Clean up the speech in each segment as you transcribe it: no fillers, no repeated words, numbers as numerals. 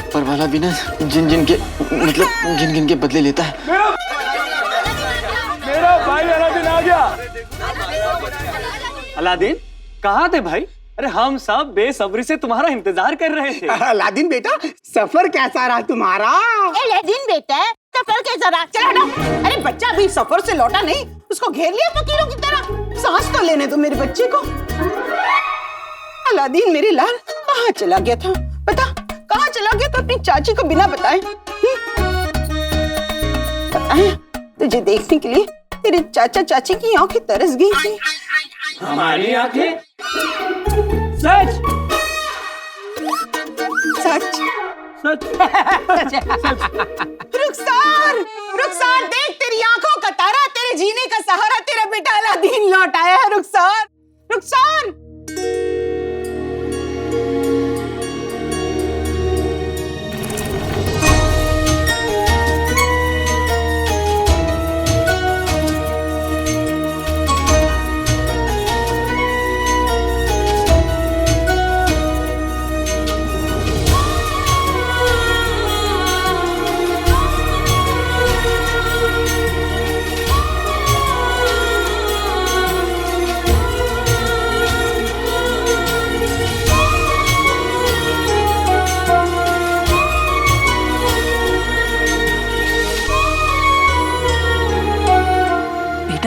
ऊपर वाला भी ना जिन जिन के बदले लेता है। मेरा भाई अलादीन आ गया। अलादीन कहाँ थे भाई? अरे हम सब बेसब्री से तुम्हारा इंतजार कर रहे थे। अलादीन बेटा, सफर कैसा रहा तुम्हारा? अलादीन बेटा, सफर कैसा रहा? चल हटो। अरे बच्चा अभी सफर से लौटा नहीं, उसको घेर लिया फकीरों की तरह। सांस तो लेने दो मेरे बच्चे को। अलादीन मेरे लाल कहाँ चला गया था? बता, कहाँ चला गया था अपनी चाची को बिना बताए? बताए तुझे देखने के लिए तेरे चाचा चाची की आंखें तरस गई थी। हमारी आंखें? सच सच सच। रुखसार, रुखसार देख, तेरी आंखों का तारा, तेरे जीने का सहारा, तेरा बेटा अलादीन लौट आया है। रुखसार, रुखसार।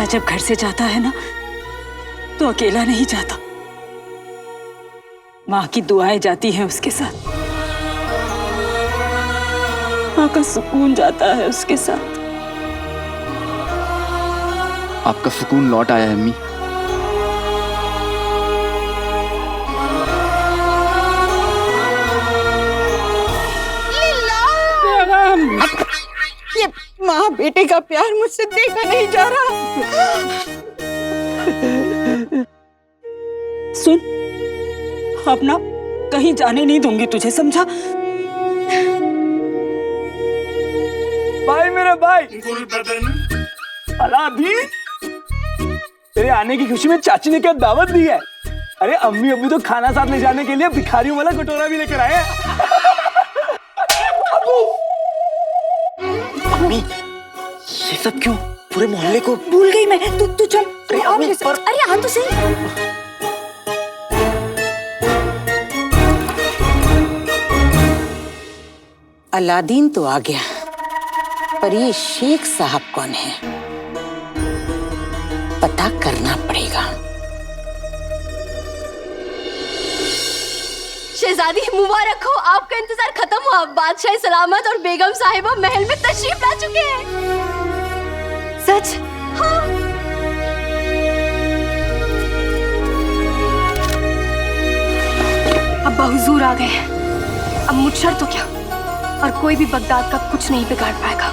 जब घर से जाता है ना तो अकेला नहीं जाता, माँ की दुआएं जाती हैं उसके साथ, माँ का सुकून जाता है उसके साथ। आपका सुकून लौट आया है अम्मी। ये माँ बेटे का प्यार मुझसे देखा नहीं जा रहा। सुन, अब ना कहीं जाने नहीं दूंगी तुझे, समझा? भाई मेरा भाई अलादीन, तेरे आने की खुशी में चाची ने क्या दावत दी है? अरे अम्मी अभी तो खाना साथ ले जाने के लिए भिखारियों वाला कटोरा भी लेकर आए हैं। अम्मी, ये सब क्यों? पूरे मोहल्ले को भूल गई मैं। तू चल। अरे अम्मी, अरे हाँ तो सही। अलादीन तो आ गया, पर ये शेख साहब कौन है? पता करना पड़ेगा। शहजादी मुबारक हो, आपका इंतजार खत्म हुआ। बादशाह सलामत और बेगम साहिबा महल में तशरीफ ला चुके हैं। सच? हाँ। अब हुजूर आ गए हैं। अब मुझशर तो क्या, और कोई भी बगदाद का कुछ नहीं बिगाड़ पाएगा।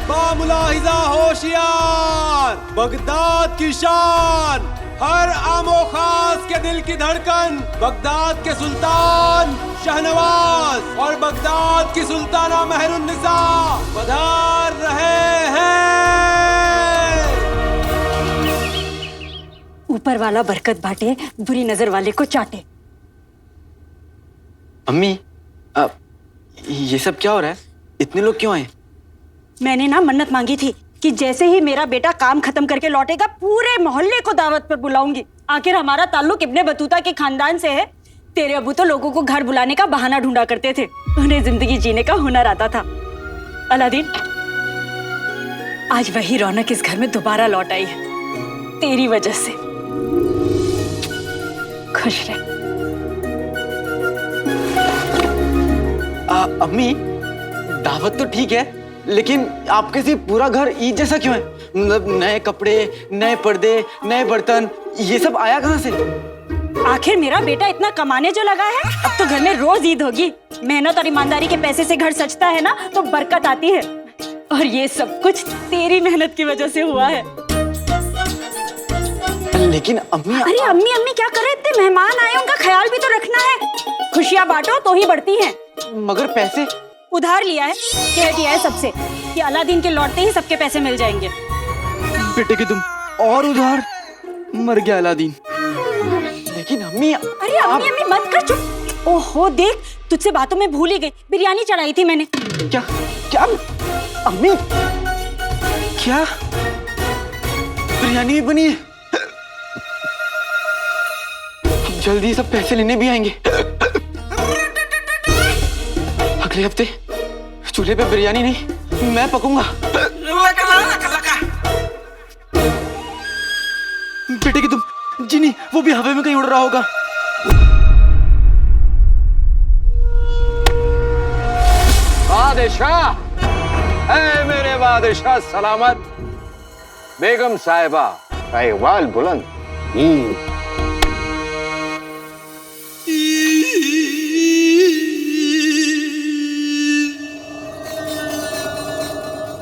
बामुलाहिजा होशियार, बगदाद की शान, हर आमो खास के दिल की धड़कन, बगदाद के सुल्तान शहनवाज और बगदाद की सुल्ताना मेहरुन्निसा पधार रहे हैं। ऊपर वाला बरकत बांटे, बुरी नजर वाले को चाटे। अम्मी, ये सब क्या हो रहा है? इतने लोग क्यों आए? मैंने ना मन्नत मांगी थी कि जैसे ही मेरा बेटा काम खत्म करके लौटेगा पूरे मोहल्ले को दावत पर बुलाऊंगी। आखिर हमारा ताल्लुक इब्ने बतूता के खानदान से है। तेरे अबू तो लोगों को घर बुलाने का बहाना ढूंढा करते थे, उन्हें जिंदगी जीने का हुनर आता था। अलादीन, आज वही रौनक इस घर में दोबारा लौट आई है, तेरी वजह से। खुश रह। अम्मी, दावत तो ठीक है, लेकिन आपके से पूरा घर ईद जैसा क्यों है? मतलब नए कपड़े, नए पर्दे, नए बर्तन, ये सब आया कहाँ से? आखिर मेरा बेटा इतना कमाने जो लगा है, अब तो घर में रोज ईद होगी। मेहनत और ईमानदारी के पैसे से घर सजता है ना, तो बरकत आती है। और ये सब कुछ तेरी मेहनत की वजह से हुआ है। लेकिन अम्मी, अरे अम्मी अम्मी क्या करे? इतने मेहमान आए, उनका ख्याल भी तो रखना है। खुशियाँ बांटो तो ही बढ़ती हैं। मगर पैसे उधार लिया है, कह दिया है सबसे कि अलादीन के लौटते ही सबके पैसे मिल जाएंगे। बेटे की तुम और उधार, मर गया अलादीन। लेकिन अम्मी, अम्मी अरे अम्मी अम्मी मत कर, चुप। ओहो देख, तुझसे बातों में भूल ही गई, बिरयानी चढ़ाई थी मैंने। क्या क्या अम्मी, क्या बिरयानी भी बनी है? जल्दी सब पैसे लेने भी आएंगे। अगले हफ्ते चूल्हे पे बिरयानी नहीं, मैं पकूंगा। बेटे की तुम जिनी, वो भी हवा में कहीं उड़ रहा होगा। बादशाह, ऐ मेरे बादशाह सलामत। बेगम साहिबा का इकबाल बुलंद।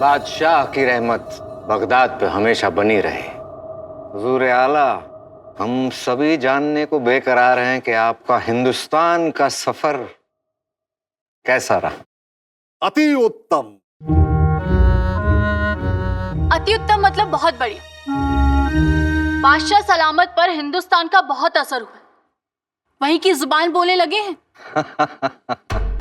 बादशाह की रहमत बगदाद पे हमेशा बनी रहे। हुजूर आला, हम सभी जानने को बेकरार हैं कि आपका हिंदुस्तान का सफर कैसा रहा? अति उत्तम। अति उत्तम मतलब बहुत बढ़िया। बादशाह सलामत पर हिंदुस्तान का बहुत असर हुआ, वहीं की जुबान बोलने लगे हैं।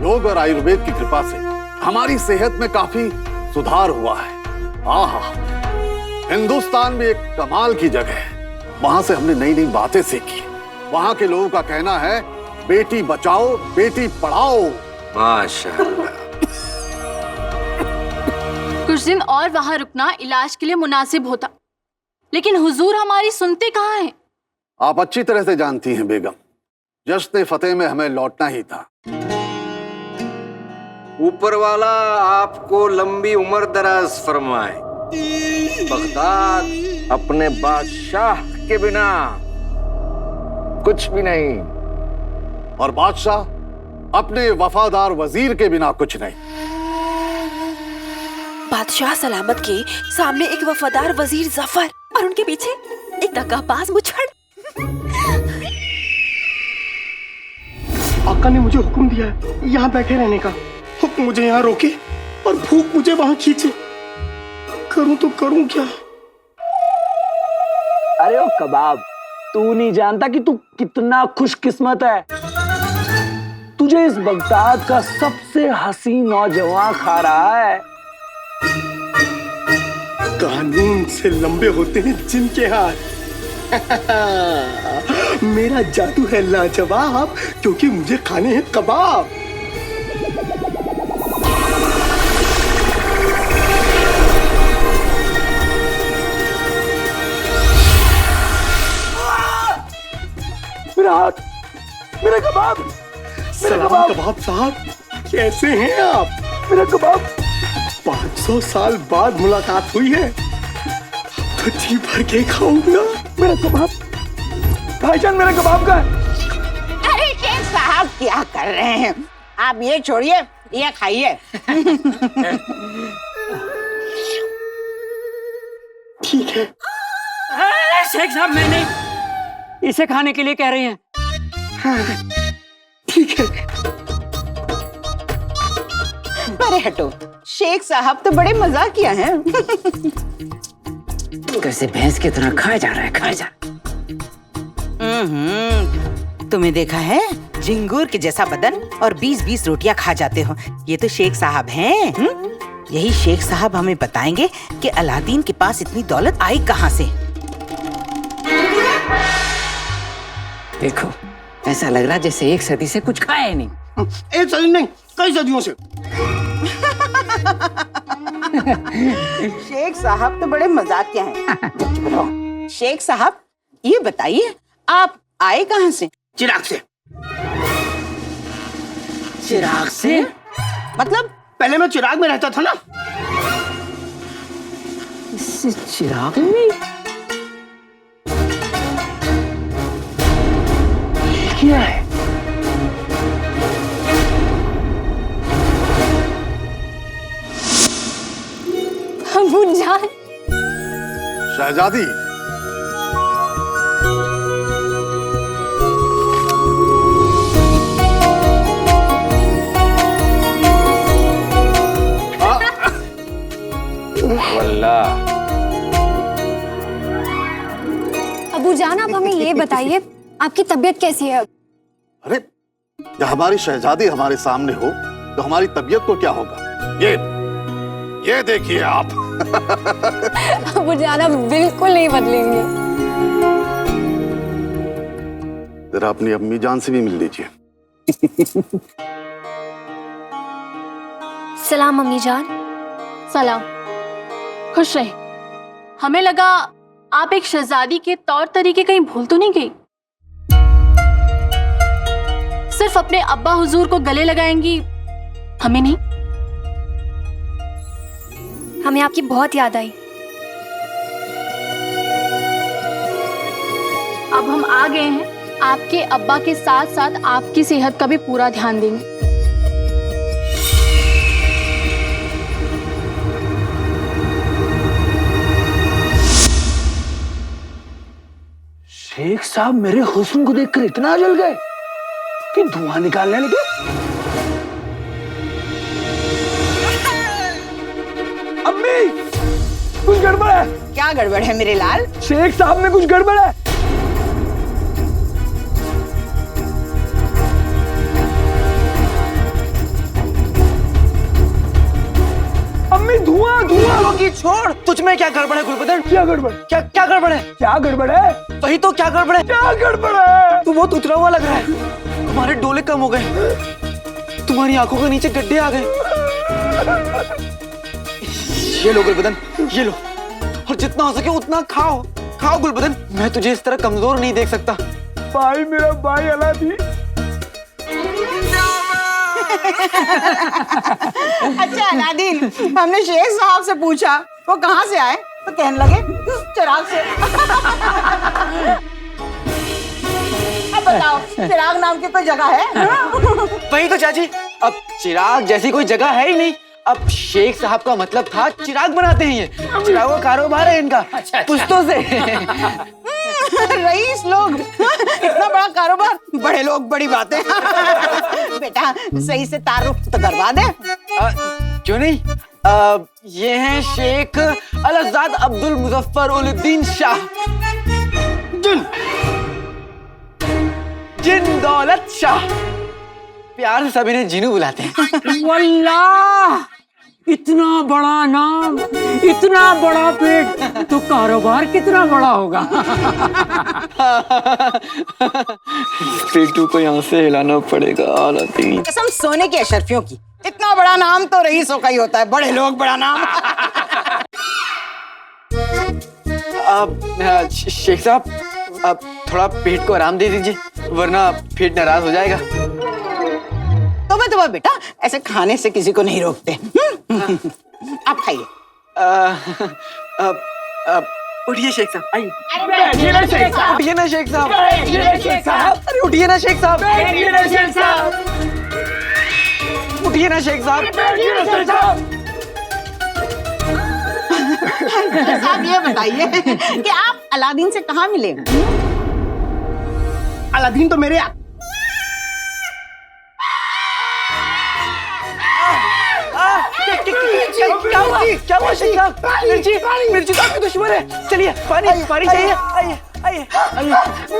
योग और आयुर्वेद की कृपा से हमारी सेहत में काफी सुधार हुआ है। आहा, हिंदुस्तान भी एक कमाल की जगह है। वहां से हमने नई नई बातें सीखी। वहां के लोगों का कहना है, बेटी बचाओ बेटी पढ़ाओ। माशाअल्लाह। कुछ दिन और वहां रुकना इलाज के लिए मुनासिब होता, लेकिन हुजूर हमारी सुनते कहाँ हैं? आप अच्छी तरह से जानती हैं बेगम, जश्न फतेह में हमें लौटना ही था। ऊपर वाला आपको लंबी उम्र दराज फरमाए। बगदाद अपने बादशाह के बिना कुछ भी नहीं, और बादशाह अपने वफादार वजीर के बिना कुछ नहीं। बादशाह सलामत के सामने एक वफादार वजीर जफर और उनके पीछे एक दगाबाज मुछड़। आका ने मुझे हुक्म दिया है यहाँ बैठे रहने का। हुक्म मुझे यहाँ रोके और भूख मुझे वहाँ खींचे। करूं तो करूं क्या? अरे ओ कबाब, तू नहीं जानता कि तू कितना खुशकिस्मत है। तुझे इस बगदाद का सबसे हसीन नौजवान खा रहा है। कानून से लंबे होते हैं जिनके हाथ। मेरा जादू है लाजवाब, क्योंकि मुझे खाने हैं कबाब। मेरा हाथ, मेरा कबाब, सलाम कबाब साहब, कैसे हैं आप? मेरा कबाब। 500 साल बाद मुलाकात हुई है, तो जी भर के खाऊंगा। मेरा कबाब, भाईजान मेरा कबाब का है। अरे शेख साहब क्या कर रहे हैं आप? ये छोड़िए, ये खाइए। ठीक है। शेख साहब मैं नहीं, इसे खाने के लिए कह रही हैं। हाँ, ठीक है। अरे हटो, शेख साहब तो बड़े मजाकिया हैं। कैसे भैंस की तरह खाया जा रहा है, खाया जा। तुम्हें देखा है, झिंगूर के जैसा बदन और 20-20 रोटियां खा जाते हो। ये तो शेख साहब हैं। यही शेख साहब हमें बताएंगे कि अलादीन के पास इतनी दौलत आई कहाँ से। देखो, ऐसा लग रहा जैसे 1 सदी से कुछ खाया ही नहीं। 1 सदी नहीं, कई सदियों से। शेख साहब तो बड़े मजाकिया हैं। शेख साहब ये बताइए, आप आए कहाँ से? चिराग से। चिराग से? मतलब पहले मैं चिराग में रहता था ना। इससे चिराग में क्या है? अबू जान, शहजादी, अबू जान आप हमें ये बताइए, आपकी तबीयत कैसी है अब? अरे जब हमारी शहजादी हमारे सामने हो तो हमारी तबीयत को क्या होगा? ये देखिए आप। अबू जान आप बिल्कुल नहीं बदलेंगे। जरा अपनी अम्मी जान से भी मिल लीजिए। सलाम मम्मी जान। सलाम। खुश रहे। हमें लगा आप एक शहजादी के तौर तरीके कहीं भूल तो नहीं गई? सिर्फ अपने अब्बा हुजूर को गले लगाएंगी, हमें नहीं। हमें आपकी बहुत याद आई। अब हम आ गए हैं, आपके अब्बा के साथ साथ आपकी सेहत का भी पूरा ध्यान देंगे। शेख साहब मेरे हुस्न को देखकर इतना जल गए कि धुआं निकालने लगे। अम्मी, कुछ गड़बड़ है। क्या गड़बड़ है मेरे लाल? शेख साहब में कुछ गड़बड़ है। अम्मी धुआं धुआं। होगी छोड़, तुझ में क्या गड़बड़ है गुलबदन? क्या गड़बड़? क्या क्या गड़बड़ है? क्या गड़बड़ है? वही तो, क्या गड़बड़ है? क्या गड़बड़ है? तू बहुत उतरा हुआ लग रहा है। हमारे डोले कम हो गए, तुम्हारी आंखों के नीचे गड्ढे आ गए। ये लो गुलबदन, ये लो, और जितना हो सके उतना खाओ। खाओ गुलबदन, मैं तुझे इस तरह कमजोर नहीं देख सकता। भाई मेरा भाई अलादीन। अच्छा अलादीन, हमने शेख साहब से पूछा वो कहाँ से आए, तो कहने लगे चिराग से। अब बताओ, चिराग नाम की कोई जगह है? वही तो चाची, अब चिराग जैसी कोई जगह है ही नहीं। अब शेख साहब का मतलब था चिराग बनाते हैं ये। चिराग का कारोबार है इनका पुश्तों से। रईस लोग, इतना बड़ा कारोबार, बड़े लोग बड़ी बातें। बेटा सही से तारुफ तो करवा दे। क्यों नहीं? ये हैं शेख अलहज़ाद अब्दुल मुजफ्फर उल-दीन शाह जिन दौलत शाह। प्यार से सभी ने जीनू बुलाते हैं। वल्लाह, इतना बड़ा नाम, इतना बड़ा पेट, तो कारोबार कितना बड़ा होगा। पेटू को यहाँ से हिलाना पड़ेगा अलादीन। कसम सोने की अशरफियों की, इतना बड़ा नाम तो रईसों का ही होता है, बड़े लोग बड़ा नाम। शेख साहब, अब थोड़ा पेट को आराम दे दीजिए, वरना पेट नाराज हो जाएगा। तो बेटा ऐसे खाने से किसी को नहीं रोकते। आप खाइए। उठिए शेख साहब, आइए। बैठिए ना शेख साहब। उठिए ना शेख साहब। बैठिए ना शेख साहब। अरे उठिए ना शेख साहब। बैठिए ना शेख साहब। उठिए ना शेख साहब। बैठिए ना शेख साहब। साहब ये बताइए कि आप अलादीन से कहाँ मिले? अलादीन तो मेरे क्या हुआ? क्या हुआ शेख साहब? मिर्ची, मिर्ची तो आपकी दुश्मन है। चलिए पानी, पानी चाहिए। आइए, आइए, आइए।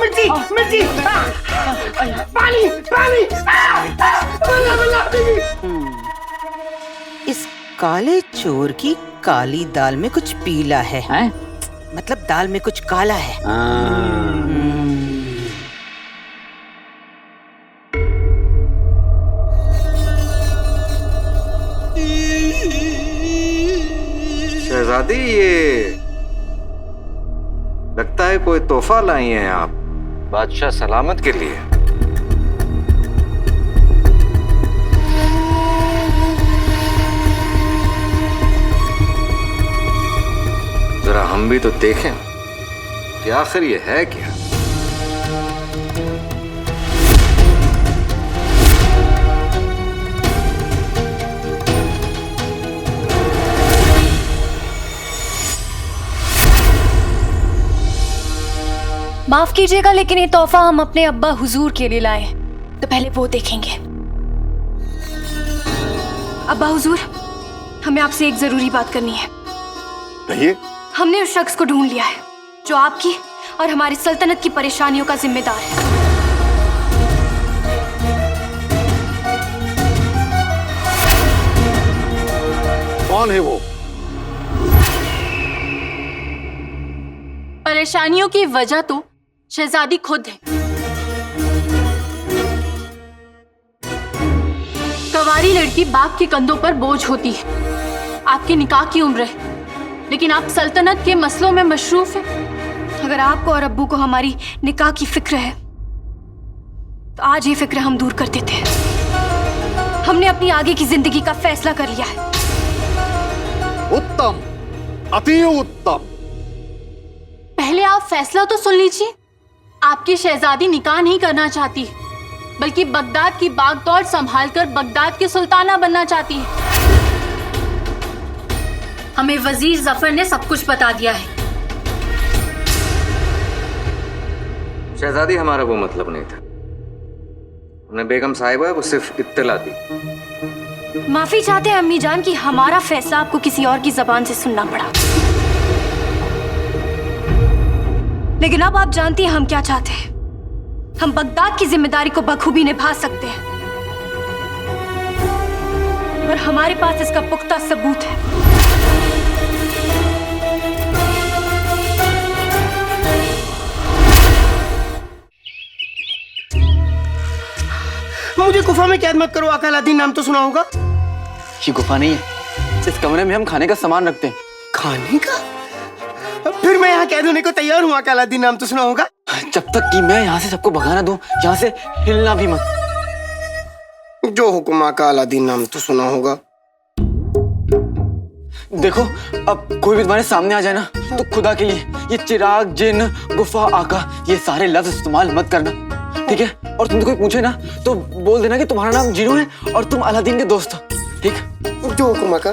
मिर्ची, मिर्ची, पानी, पानी। इस काले चोर की काली दाल में कुछ पीला है, मतलब दाल में कुछ काला है। शहजादी, ये लगता है कोई तोहफा लाई हैं आप बादशाह सलामत के लिए। जरा हम भी तो देखें कि आखिर ये है क्या। माफ कीजिएगा लेकिन ये तोहफा हम अपने अब्बा हुजूर के लिए लाए, तो पहले वो देखेंगे। अब्बा हुजूर, हमें आपसे एक जरूरी बात करनी है। कहिए। हमने उस शख्स को ढूंढ लिया है जो आपकी और हमारी सल्तनत की परेशानियों का जिम्मेदार है। कौन है वो? परेशानियों की वजह तो शहजादी खुद है। कवारी लड़की बाप के कंधों पर बोझ होती है। आपके निकाह की उम्र है, लेकिन आप सल्तनत के मसलों में मशरूफ हैं। अगर आपको और अब्बू को हमारी निकाह की फिक्र है तो आज ये फिक्र हम दूर कर देते हैं। हमने अपनी आगे की जिंदगी का फैसला कर लिया है। उत्तम, अति उत्तम। पहले आप फैसला तो सुन लीजिए। आपकी शहजादी निकाह नहीं करना चाहती, बल्कि बगदाद की बागडोर संभालकर बगदाद की सुल्ताना बनना चाहती है। हमें वजीर जफर ने सब कुछ बता दिया है। शहजादी, हमारा वो मतलब नहीं था। हमने बेगम साहिबा को सिर्फ इत्तला दी। माफी चाहते हैं अम्मी जान कि हमारा फैसला आपको किसी और की जबान से सुनना पड़ा, लेकिन अब आप जानती हैं हम क्या चाहते हैं। हम बगदाद की जिम्मेदारी को बखूबी निभा सकते हैं और हमारे पास इसका पुख्ता सबूत है। मुझे गुफा में कैद मत करो आका अलादीन, नाम तो सुना होगा। ये गुफा नहीं है, इस कमरे में हम खाने का सामान रखते हैं। खाने का? फिर मैं यहाँ कैद होने को तैयार हूँ आका अलादीन, नाम तो सुना होगा। जब तक कि मैं यहाँ से सबको भगाना दूं, यहाँ से हिलना भी मत। जो हुक्म आका अलादीन, नाम तो सुना होगा। देखो, अब कोई भी तुम्हारे सामने आ जाए ना, तो खुदा के लिए ये चिराग, जिन, गुफा, आका, ये सारे लफ्ज इस्तेमाल मत करना, ठीक है? और तुमसे कोई पूछे ना तो बोल देना कि तुम्हारा नाम जीनू है और तुम अलादीन के दोस्त हो, ठीक? जो हुक्म आका।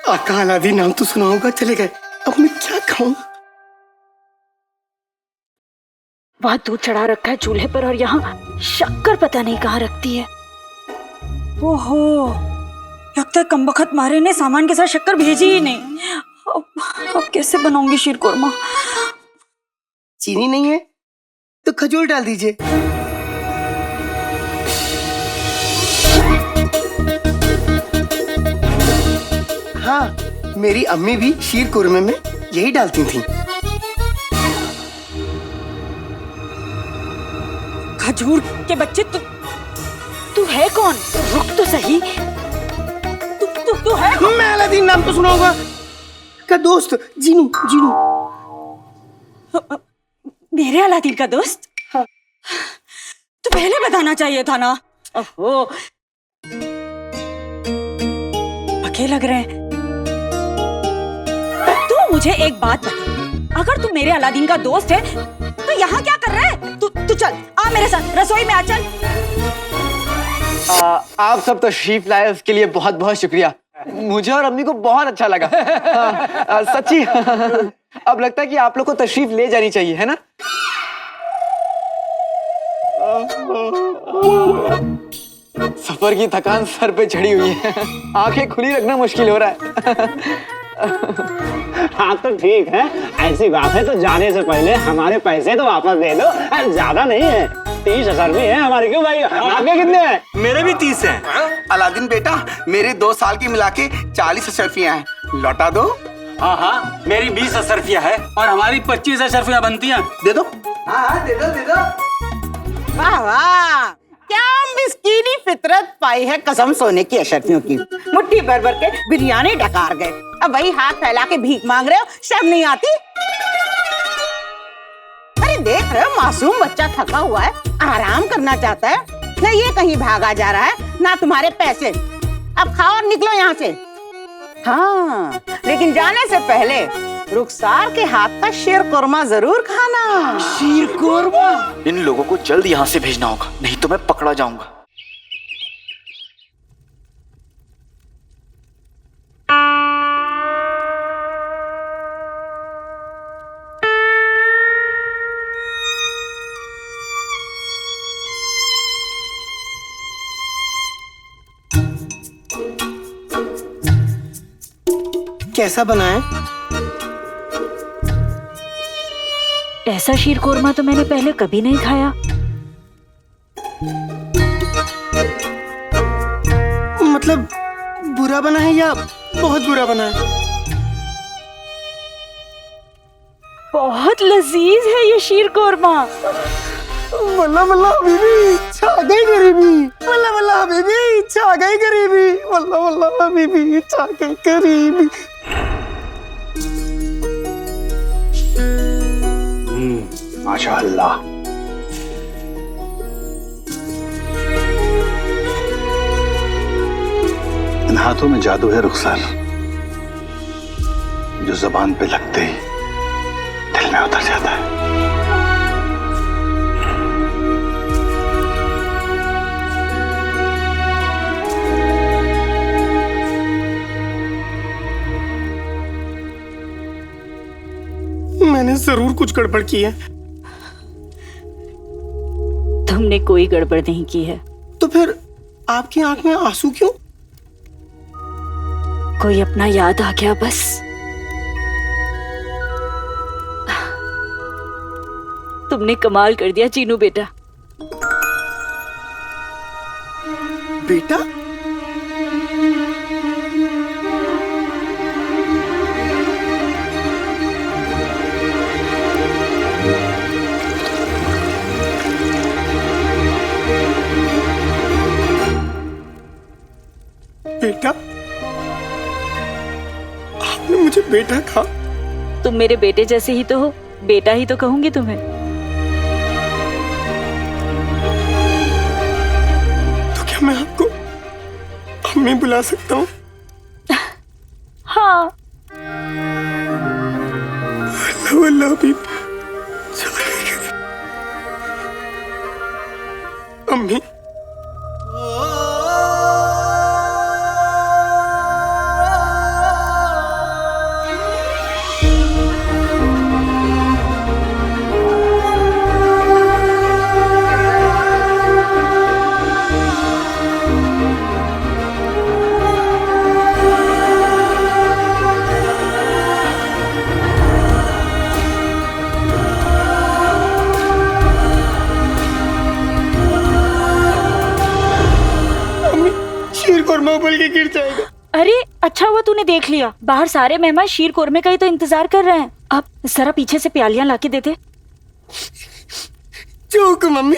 आका अलादीन, नाम तो सुना होगा। चले गए, अब मैं क्या खाऊं? वहाँ दूध चढ़ा रखा है चूल्हे पर और यहाँ शक्कर पता नहीं कहाँ रखती है। ओहो, लगता है कमबख्त मारे ने सामान के साथ शक्कर भेजी ही नहीं। अब कैसे बनाऊंगी शीर कोरमा? चीनी नहीं है तो खजूर डाल दीजिए। हाँ, मेरी अम्मी भी शीर कुरमे में यही डालती थी। खजूर के बच्चे, तू है कौन? रुक तो सही। तू है कौन? मैं अलादीन, नाम तो सुना होगा। का दोस्त जीनू। जीनू मेरे अलादीन का दोस्त? हाँ। तो पहले बताना चाहिए था ना। ओहो, पके लग रहे हैं। तू मुझे एक बात बता, अगर तू मेरे अलादीन का दोस्त है तो यहाँ क्या कर रहा है? तू चल, आ मेरे साथ रसोई में आ, चल। आप सब तशरीफ लाए उसके लिए बहुत बहुत शुक्रिया। मुझे और अम्मी को बहुत अच्छा लगा। सच्ची। अब लगता है कि आप लोग को तशरीफ ले जानी चाहिए, है ना? सफर की थकान सर पे चढ़ी हुई है, आंखें खुली रखना मुश्किल हो रहा है। हाँ तो ठीक है, ऐसी बात है तो जाने से पहले हमारे पैसे तो वापस दे दो। ज्यादा नहीं है, 30,000 भी है हमारे। क्यों भाई, आपके कितने हैं? मेरे भी 30 हैं। अलादीन बेटा, मेरे 2 साल की मिला के 40 अशरफियाँ हैं, लौटा दो। हाँ हाँ, मेरी 20 अशरफियाँ है और हमारी 25 अशरफियाँ बनती हैं। दे दो। हाँ, दे दो। वाह वाह, क्या मिस्कीनी फितरत पाई है कसम सोने की अशरफियों की। मुट्ठी भर भर के बिरयानी डकार गए, अब वही हाथ फैला के भीख मांग रहे हो। शर्म नहीं आती? अरे देख रहे हो, मासूम बच्चा थका हुआ है, आराम करना चाहता है, न ये कहीं भागा जा रहा है, ना तुम्हारे पैसे। अब खाओ और निकलो यहाँ से। हाँ, लेकिन जाने से पहले रुखसार के हाथ का शीर कोरमा जरूर खाना। शीर कोरमा? इन लोगों को जल्द यहाँ से भेजना होगा, नहीं तो मैं पकड़ा जाऊंगा। कैसा बना है? ऐसा शीर कोरमा तो मैंने पहले कभी नहीं खाया। मतलब बुरा बना है या बहुत बुरा बना है? बहुत लजीज है ये शीर कोरमा। वल्ला वल्ला हबीबी छा गई गरीबी, वल्ला वल्ला हबीबी छा गई गरीबी, वल्ला वल्ला हबीबी छा गई गरीबी। माशाअल्लाह। इन हाथों में जादू है रुखसार, जो जबान पे लगते ही दिल में उतर जाता है। मैंने जरूर कुछ गड़बड़ की है। तुमने कोई गड़बड़ नहीं की है। तो फिर आपकी आंख में आंसू क्यों? कोई अपना याद आ गया बस। तुमने कमाल कर दिया चीनू बेटा। बेटा? बेटा? आपने मुझे बेटा कहा? तुम मेरे बेटे जैसे ही तो हो, बेटा ही तो कहूंगी तुम्हें। तो क्या मैं आपको अम्मी बुला सकता हूँ? हाँ। अल्लाह अल्लाह भी अम्मी। बोल के गिर जाएगा। अरे अच्छा हुआ तूने देख लिया, बाहर सारे मेहमान शीर कोरमे का ही तो इंतजार कर रहे हैं। अब जरा पीछे से प्यालियां लाके देते। चूक मम्मी।